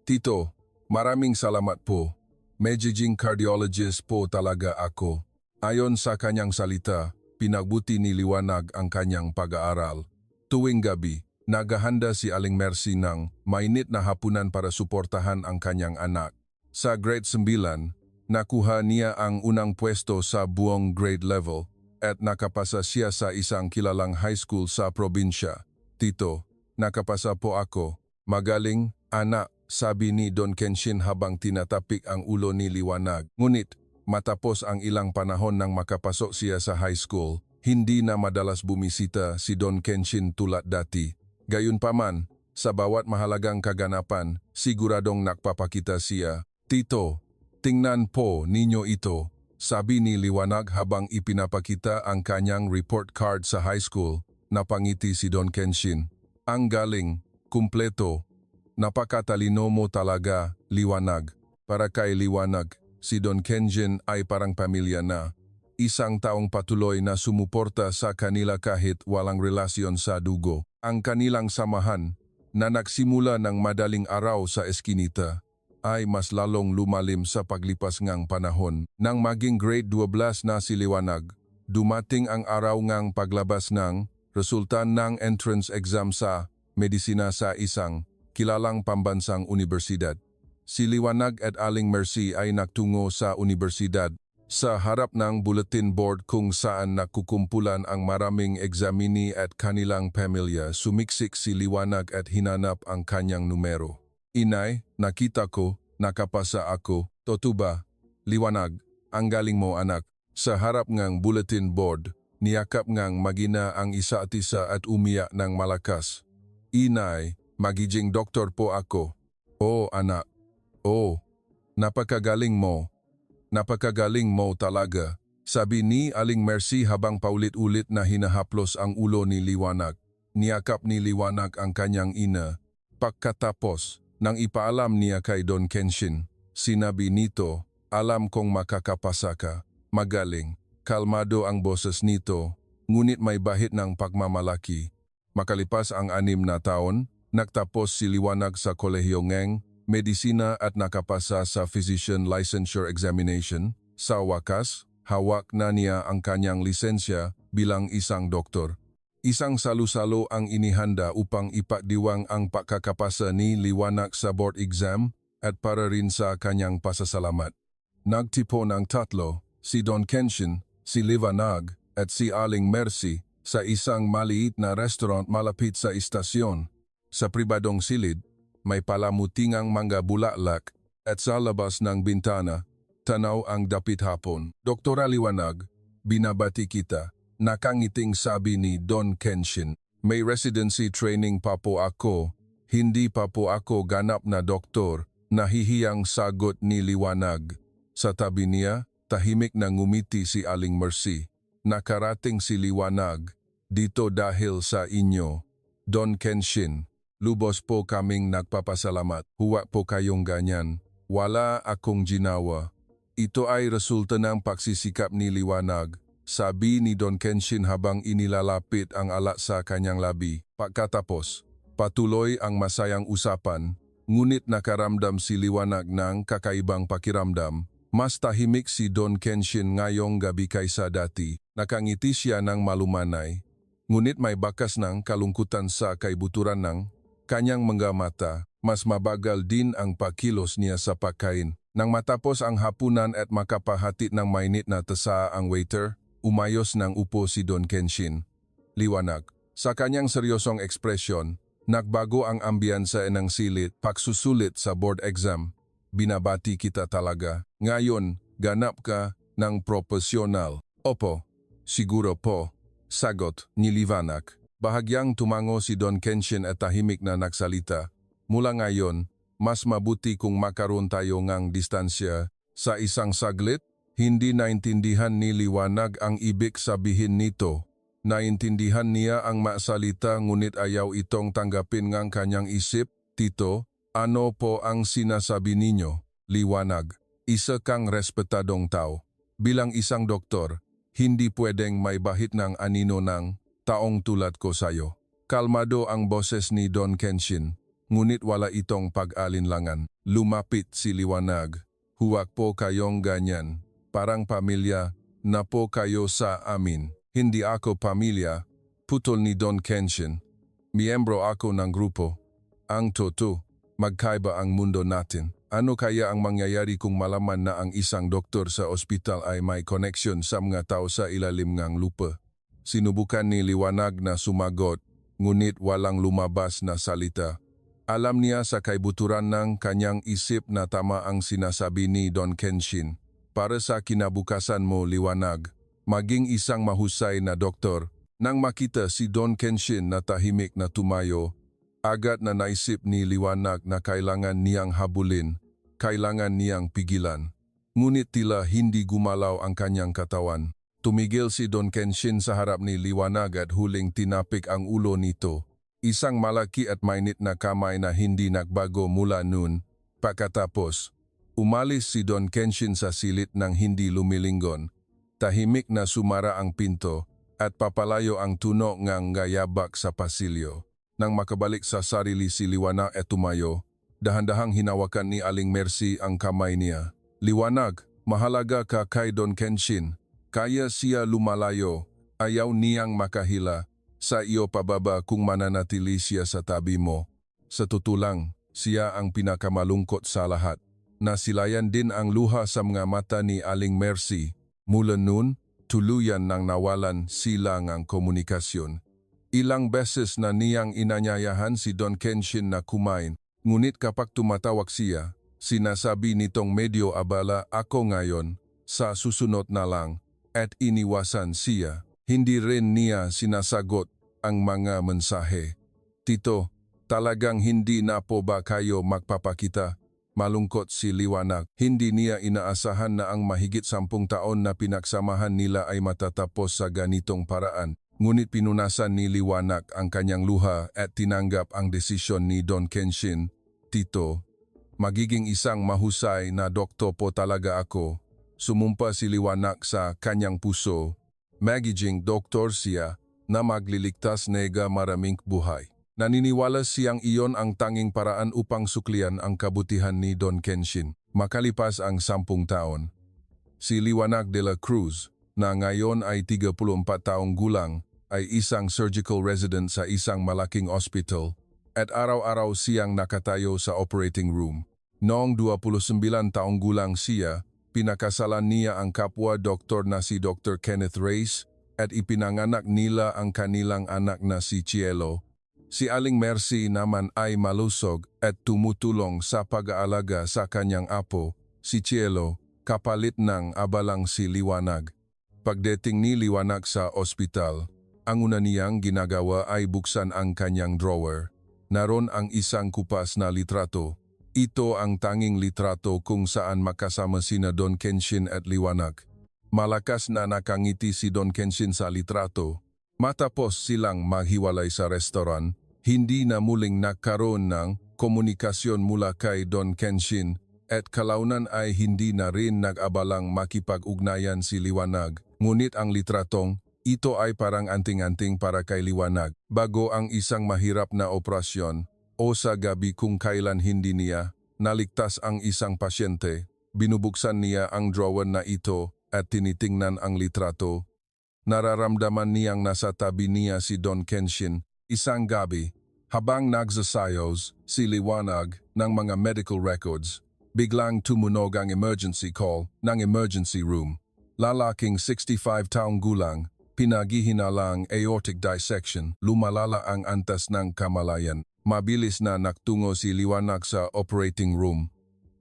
Tito, maraming salamat po. Magiging cardiologist po talaga ako. Ayon sa kanyang salita, pinagbuti ni Liwanag ang kanyang pag-aaral. Tuwing gabi, naghahanda si Aling Mercy ng mainit na hapunan para suportahan ang kanyang anak. Sa grade 9, nakuha niya ang unang pwesto sa buong grade level at nakapasa siya sa isang kilalang high school sa probinsya. Tito, nakapasa po ako. Magaling, anak, sabi ni Don Kenshin habang tinatapik ang ulo ni Liwanag. Ngunit, matapos ang ilang panahon nang makapasok siya sa high school, hindi na madalas bumisita si Don Kenshin tulad dati. Gayunpaman, sa bawat mahalagang kaganapan, siguradong nakpapakita siya. Tito, tingnan po ninyo ito, sabi ni Liwanag habang ipinapakita ang kanyang report card sa high school. Napangiti si Don Kenshin. Ang galing, kumpleto. Napakatalino mo talaga, Liwanag. Para kay Liwanag, si Don Kenjin ay parang pamilya na. Isang taong patuloy na sumuporta sa kanila kahit walang relasyon sa dugo. Ang kanilang samahan, na nagsimula ng madaling araw sa eskinita, ay mas lalong lumalim sa paglipas ngang panahon. Nang maging grade 12 na si Liwanag, dumating ang araw ngang paglabas ng resulta ng entrance exam sa medisina sa isang kilalang pambansang universidad. Si Liwanag at Aling Mercy ay nagtungo sa universidad sa harap ng bulletin board kung saan nakukumpulan ang maraming examini at kanilang pamilya. Sumiksik si Liwanag at hinanap ang kanyang numero. Inay, nakita ko, nakapasa ako. Totoo ba? Liwanag, ang galing mo anak. Sa harap ng bulletin board, niyakap ngang magina ang isa't isa at umiyak ng malakas. Inay, magiging doktor po ako. Oh anak, oh, napakagaling mo. Napakagaling mo talaga, sabi ni Aling Mercy habang paulit-ulit na hinahaplos ang ulo ni Liwanag. Niyakap ni Liwanag ang kanyang ina. Pagkatapos, nang ipaalam niya kay Don Kenshin, sinabi nito, alam kong makakapasa ka. Magaling, kalmado ang boses nito, ngunit may bahid ng pagmamalaki. Makalipas ang 6 na taon, nagtapos si Liwanag sa kolehiyo ng medisina at nakapasa sa physician licensure examination. Sa wakas, hawak na niya ang kanyang lisensya bilang isang doktor. Isang salu-salo ang inihanda upang ipagdiwang ang pagkakapasa ni Liwanag sa board exam at para rin sa kanyang pasasalamat. Nagtipo ng tatlo, si Don Kenshin, si Liwanag at si Aling Mercy sa isang maliit na restaurant malapit sa istasyon. Sa pribadong silid, may palamutingang mga bulaklak at sa labas ng bintana, tanaw ang dapit hapon. Doktora Liwanag, binabati kita, nakangiting sabi ni Don Kenshin. May residency training pa po ako, hindi pa po ako ganap na doktor, nahihiyang sagot ni Liwanag. Sa tabi niya, tahimik na ngumiti si Aling Mercy. Nakarating si Liwanag, dito dahil sa inyo. Don Kenshin, lubos po kaming nagpapasalamat. Huwag po kayong ganyan. Wala akong ginawa. Ito ay resulta ng pagsisikap ni Liwanag, sabi ni Don Kenshin habang inilalapit ang alak sa kanyang labi. Pagkatapos, patuloy ang masayang usapan, ngunit nakaramdam si Liwanag ng kakaibang pakiramdam. Mas tahimik si Don Kenshin ngayong gabi kaysa dati. Nakangiti siya ng malumanay, ngunit may bakas ng kalungkutan sa kaibuturan ng kanyang mga mata. Mas mabagal din ang pakilos niya sa pagkain. Nang matapos ang hapunan at makapahatid ng mainit na tasa ang waiter, umayos ng upo si Don Kenshin. Liwanag, sa kanyang seryosong ekspresyon, nagbago ang ambiyansa ng silit pagsusulit sa board exam. Binabati kita talaga. Ngayon, ganap ka ng profesional. Opo, siguro po, sagot ni Liwanag. Bahagyang tumango si Don Kenshin at tahimik na nagsalita. Mula ngayon, mas mabuti kung makaroon tayo ngang distansya. Sa isang saglit, hindi naintindihan ni Liwanag ang ibig sabihin nito. Naintindihan niya ang masalita ngunit ayaw itong tanggapin ngang kanyang isip. Tito, ano po ang sinasabi ninyo? Liwanag, isa kang respetadong tao. Bilang isang doktor, hindi pwedeng may bahid ng anino ng taong tulad ko sayo. Kalmado ang boses ni Don Kenshin, ngunit wala itong pag-alinlangan. Lumapit si Liwanag. Huwag po kayong ganyan. Parang pamilya na po kayo sa amin. Hindi ako pamilya, putol ni Don Kenshin. Miyembro ako ng grupo. Ang totoo, magkaiba ang mundo natin. Ano kaya ang mangyayari kung malaman na ang isang doktor sa ospital ay may koneksyon sa mga tao sa ilalim ng lupa? Sinubukan ni Liwanag na sumagot, ngunit walang lumabas na salita. Alam niya sa kaibuturan ng kanyang isip na tama ang sinasabi ni Don Kenshin. Para sa kinabukasan mo, Liwanag, maging isang mahusay na doktor. Nang makita si Don Kenshin na tahimik na tumayo, agad na naisip ni Liwanag na kailangan niyang habulin, kailangan niyang pigilan. Ngunit tila hindi gumalaw ang kanyang katawan. Tumigil si Don Kenshin sa harap ni Liwanag at huling tinapik ang ulo nito. Isang malaki at mainit na kamay na hindi nagbago mula noon. Pagkatapos, umalis si Don Kenshin sa silit ng hindi lumilingon. Tahimik na sumara ang pinto at papalayo ang tunog ng gayabak sa pasilyo. Nang makabalik sa sarili si Liwanag at tumayo, dahan-dahang hinawakan ni Aling Mercy ang kamay niya. Liwanag, mahalaga ka kay Don Kenshin. Kaya siya lumalayo, ayaw niyang makahila sa iyo pababa kung mananatili siya sa tabi mo. Sa tutulang, siya ang pinakamalungkot sa lahat. Nasilayan din ang luha sa mga mata ni Aling Mercy. Mula noon, tuluyan nang nawalan sila ng komunikasyon. Ilang beses na niyang inanyayahan si Don Kenshin na kumain, ngunit kapag tumatawag siya, sinasabi nitong medyo abala ako ngayon, sa susunod na lang, at iniwasan siya. Hindi rin niya sinasagot ang mga mensahe. Tito, talagang hindi na po ba kayo magpapakita? Malungkot si Liwanag. Hindi niya inaasahan na ang mahigit 10 taon na pinagsamahan nila ay matatapos sa ganitong paraan. Ngunit pinunasan ni Liwanag ang kanyang luha at tinanggap ang desisyon ni Don Kenshin. Tito, magiging isang mahusay na doktor po talaga ako. Sumumpa si Liwanag sa kanyang puso. Magiging doktor siya na magliligtas nega maraming buhay. Naniniwala siyang iyon ang tanging paraan upang suklian ang kabutihan ni Don Kenshin. Makalipas ang 10 taon, si Liwanag de la Cruz, na ngayon ay 34 taong gulang, ay isang surgical resident sa isang malaking ospital at araw-araw siyang nakatayo sa operating room. Noong 29 taong gulang siya, pinakasalan niya ang kapwa doktor na si Dr. Kenneth Reyes at ipinanganak nila ang kanilang anak na si Cielo. Si Aling Mercy naman ay malusog at tumutulong sa pag-aalaga sa kanyang apo, si Cielo, kapalit ng abalang si Liwanag. Pagdating ni Liwanag sa ospital, ang una niyang ginagawa ay buksan ang kanyang drawer. Naroon ang isang kupas na litrato. Ito ang tanging litrato kung saan makasama sina Don Kenshin at Liwanag. Malakas na nakangiti si Don Kenshin sa litrato. Matapos silang maghiwalay sa restoran, hindi na muling nagkaroon ng komunikasyon mula kay Don Kenshin at kalaunan ay hindi na rin nag-abalang makipag-ugnayan si Liwanag. Ngunit ang litratong ito ay parang anting-anting para kay Liwanag bago ang isang mahirap na operasyon. O sa gabi kung kailan hindi niya naligtas ang isang pasyente, binubuksan niya ang drawer na ito at tinitingnan ang litrato. Nararamdaman niyang nasa tabi niya si Don Kenshin. Isang gabi, habang nagsasayos si Liwanag ng mga medical records, biglang tumunog ang emergency call ng emergency room. Lalaking 65 taong gulang, pinaghihinalang aortic dissection, lumalala ang antas ng kamalayan. Mabilis na naktungo si Liwanag sa operating room.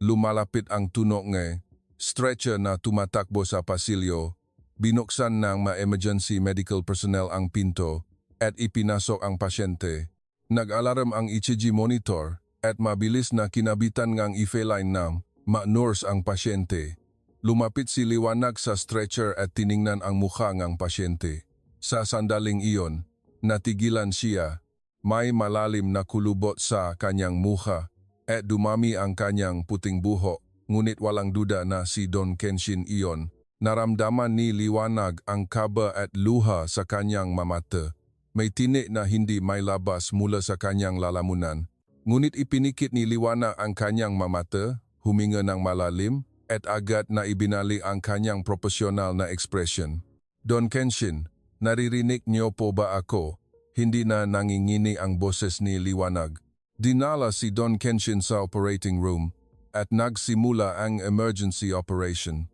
Lumalapit ang tunog ng stretcher na tumatakbo sa pasilyo. Binuksan ng ma-emergency medical personnel ang pinto at ipinasok ang pasyente. Nag-alarm ang ECG monitor at mabilis na kinabitan ng ife-line ng ma-nurse ang pasyente. Lumapit si Liwanag sa stretcher at tiningnan ang mukha ng pasyente. Sa sandaling iyon, natigilan siya. May malalim na kulubot sa kanyang mukha at dumami ang kanyang puting buhok, ngunit walang duda na si Don Kenshin iyon. Naramdaman ni Liwanag ang kaba at luha sa kanyang mamata. May tinik na hindi may labas mula sa kanyang lalamunan. Ngunit ipinikit ni Liwanag ang kanyang mamata, huminga ng malalim, at agad na ibinali ang kanyang profesional na ekspresyon. Don Kenshin, naririnig niyo po ba ako? Hindi na nangingini ang boses ni Liwanag. Dinala si Don Kenshin sa operating room at nagsimula ang emergency operation.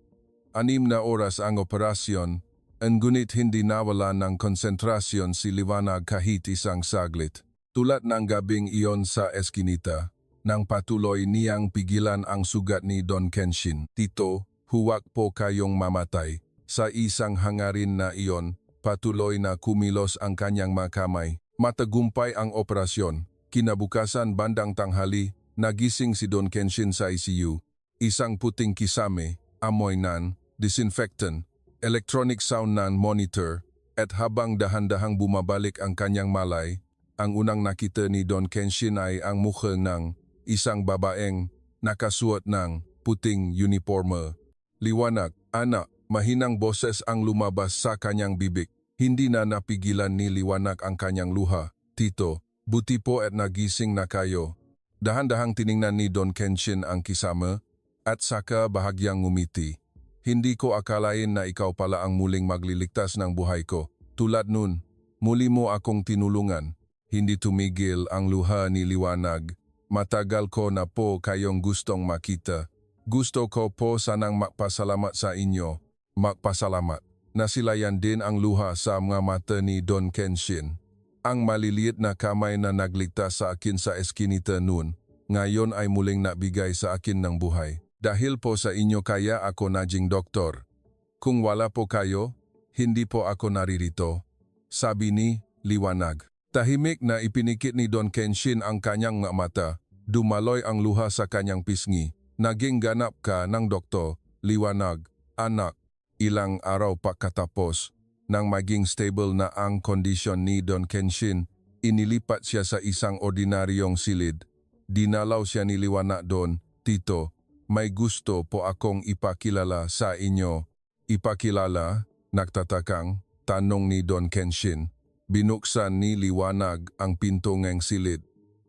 6 na oras ang operasyon, ngunit hindi nawala ng konsentrasyon si Liwanag kahit isang saglit. Tulad ng gabing iyon sa eskinita, nang patuloy niyang pigilan ang sugat ni Don Kenshin. Tito, huwag po kayong mamatay. Sa isang hangarin na iyon, patuloy na kumilos ang kanyang makamay. Matagumpay ang operasyon. Kinabukasan bandang tanghali, nagising si Don Kenshin sa ICU. Isang puting kisame, amoy nan, disinfectant, electronic sound nan monitor, at habang dahan-dahang bumabalik ang kanyang malay, ang unang nakita ni Don Kenshin ay ang mukha ng isang babaeng nakasuot ng puting uniforme. Liwanag, anak, mahinang boses ang lumabas sa kanyang bibig. Hindi na napigilan ni Liwanag ang kanyang luha. Tito, buti po at nagising na kayo. Dahan-dahang tiningnan ni Don Kenshin ang kisama at saka bahagyang ngumiti. Hindi ko akalain na ikaw pala ang muling magliligtas ng buhay ko. Tulad nun, muli mo akong tinulungan. Hindi tumigil ang luha ni Liwanag. Matagal ko na po kayong gustong makita. Gusto ko po sanang magpasalamat sa inyo. Magpasalamat. Nasilayan din ang luha sa mga mata ni Don Kenshin. Ang maliliit na kamay na nagligtas sa akin sa eskinita noon, ngayon ay muling nabigay sa akin ng buhay. Dahil po sa inyo kaya ako naging doktor. Kung wala po kayo, hindi po ako naririto. Sabi ni Liwanag. Tahimik na ipinikit ni Don Kenshin ang kanyang mga mata. Dumaloy ang luha sa kanyang pisngi. Naging ganap ka ng doktor, Liwanag. Anak, ilang araw pa katapos. Nang maging stable na ang kondisyon ni Don Kenshin, inilipat siya sa isang ordinaryong silid. Dinalaw siya ni Liwanag doon. Tito, may gusto po akong ipakilala sa inyo. Ipakilala? Nagtatakang tanong ni Don Kenshin. Binuksan ni Liwanag ang pinto ng silid.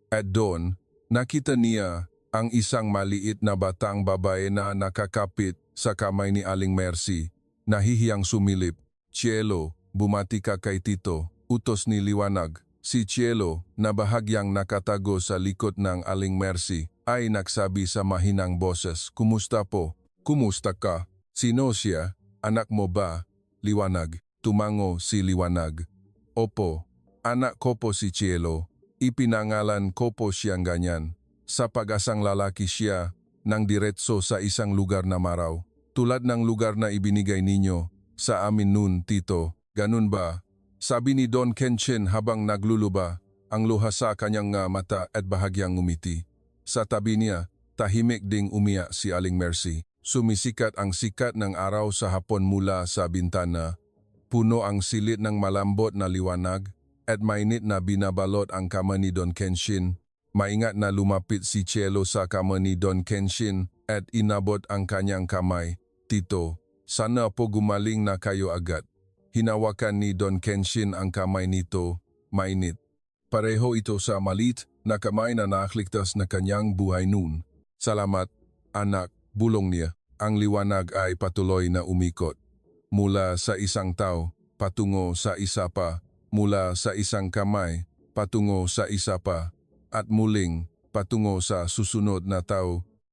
At doon, nakita niya ang isang maliit na batang babae na nakakapit sa kamay ni Aling Mercy. Nahihiyang sumilip. Cielo, bumati ka kay Tito. Utos ni Liwanag. Si Cielo, na bahagyang nakatago sa likod ng Aling Mercy, ay nagsabi sa mahinang boses, "Kumusta po? Kumusta ka? Sino siya? Anak mo ba?" Liwanag. Tumango si Liwanag. Opo, anak ko po si Cielo. Ipinangalan ko po siyang ganyan. Sa pag-asang lalaki siya, nang diretso sa isang lugar na maraw. Tulad ng lugar na ibinigay ninyo sa amin noon, Tito. Ganun ba? Sabi ni Don Kenshin habang nagluluba, ang luha sa kanyang mata at bahagyang ngumiti. Sa tabi niya, tahimik ding umiyak si Aling Mercy. Sumisikat ang sikat ng araw sa hapon mula sa bintana. Puno ang silid ng malambot na liwanag at mainit na binabalot ang kama ni Don Kenshin. Maingat na lumapit si Cielo sa kama ni Don Kenshin at inabot ang kanyang kamay. Tito, sana po gumaling na kayo agad. Hinawakan ni Don Kenshin ang kamay nito, mainit. Pareho ito sa malit na kamay na nakligtas na kanyang buhay noon. Salamat, anak, bulong niya. Ang Liwanag ay patuloy na umikot. Mula sa isang tao, patungo sa isa pa. Mula sa isang kamay, patungo sa isa pa. At muling, patungo sa susunod na tao.